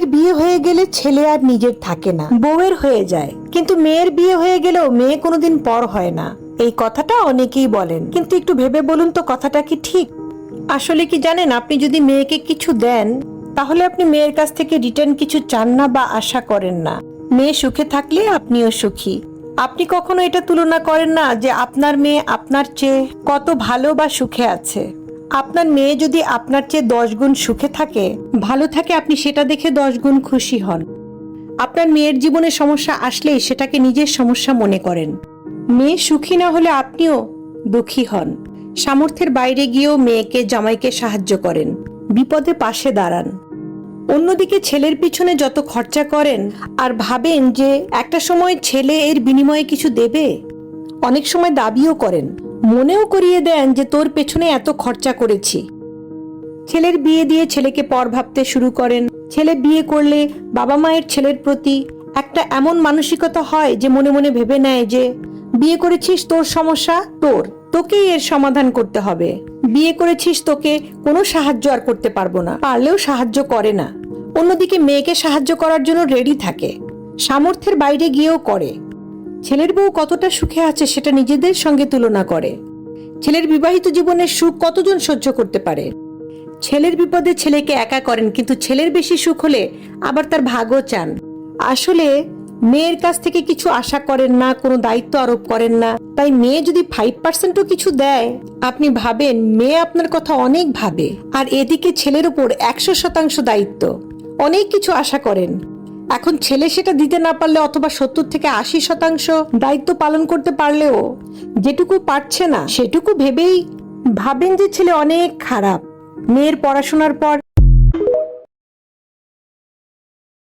ছেলের বিয়ে হয়ে গেলে ছেলে আর নিজের থাকে না, বউয়ের হয়ে যায়। কিন্তু মেয়ের বিয়ে হয়ে গেলেও মেয়ে কোনোদিন পর হয় না। এই কথাটা অনেকেই বলেন, কিন্তু একটু ভেবে বলুন তো কথাটা কি ঠিক? আসলে কি জানেন, আপনি যদি মেয়েকে কিছু দেন তাহলে আপনি মেয়ের কাছ থেকে রিটার্ন কিছু চান না বা আশা করেন না। মেয়ে সুখে থাকলে আপনিও সুখী। আপনি কখনো এটা তুলনা করেন না যে আপনার মেয়ে আপনার চেয়ে কত ভালো বা সুখে আছে। আপনার মেয়ে যদি আপনার চেয়ে 10 গুণ সুখে থাকে, ভালো থাকে, আপনি সেটা দেখে 10 গুণ খুশি হন। আপনার মেয়ের জীবনে সমস্যা আসলেই সেটাকে নিজের সমস্যা মনে করেন। মেয়ে সুখী না হলে আপনিও দুঃখী হন। সামর্থ্যের বাইরে গিয়েও মেয়েকে জামাইকে সাহায্য করেন, বিপদে পাশে দাঁড়ান। অন্যদিকে ছেলের পিছনে যত খরচা করেন আর ভাবেন যে একটা সময় ছেলে এর বিনিময়ে কিছু দেবে, অনেক সময় দাবিও করেন, মনেও করিয়ে দেন যে তোর পেছনে এত খরচা করেছি। ছেলের বিয়ে দিয়ে ছেলেকে পর ভাবতে শুরু করেন। ছেলে বিয়ে করলে বাবা মায়ের ছেলের প্রতি একটা এমন মানসিকতা হয় যে মনে মনে ভেবে নেয় যে বিয়ে করেছিস, তোর সমস্যা তোকেই এর সমাধান করতে হবে। বিয়ে করেছিস, তোকে কোনো সাহায্য আর করতে পারবো না, পারলেও সাহায্য করে না। অন্যদিকে মেয়েকে সাহায্য করার জন্য রেডি থাকে, সামর্থ্যের বাইরে গিয়েও করে। ছেলের বউ কতটা সুখে আছে সেটা নিজেদের সঙ্গে তুলনা করে। ছেলের বিবাহিত জীবনের সুখ কতজন সহ্য করতে পারে? ছেলের বিপদে ছেলেকে একা করেন, কিন্তু ছেলের বেশি সুখ হলে আবার তার ভাগও চান। আসলে মেয়ের কাছ থেকে কিছু আশা করেন না, কোনো দায়িত্ব আরোপ করেন না। তাই মেয়ে যদি 5%ও কিছু দেয়, আপনি ভাবেন মেয়ে আপনার কথা অনেক ভাবে। আর এদিকে ছেলের উপর 100% দায়িত্ব, অনেক কিছু আশা করেন। এখন ছেলে সেটা দিতে না পারলে অথবা 70 থেকে 80% দায়িত্ব পালন করতে পারলেও যেটুকু পারছে না সেটুকু ভেবেই ভাবেন যে ছেলে অনেক খারাপ। মেয়ের পড়াশোনার পর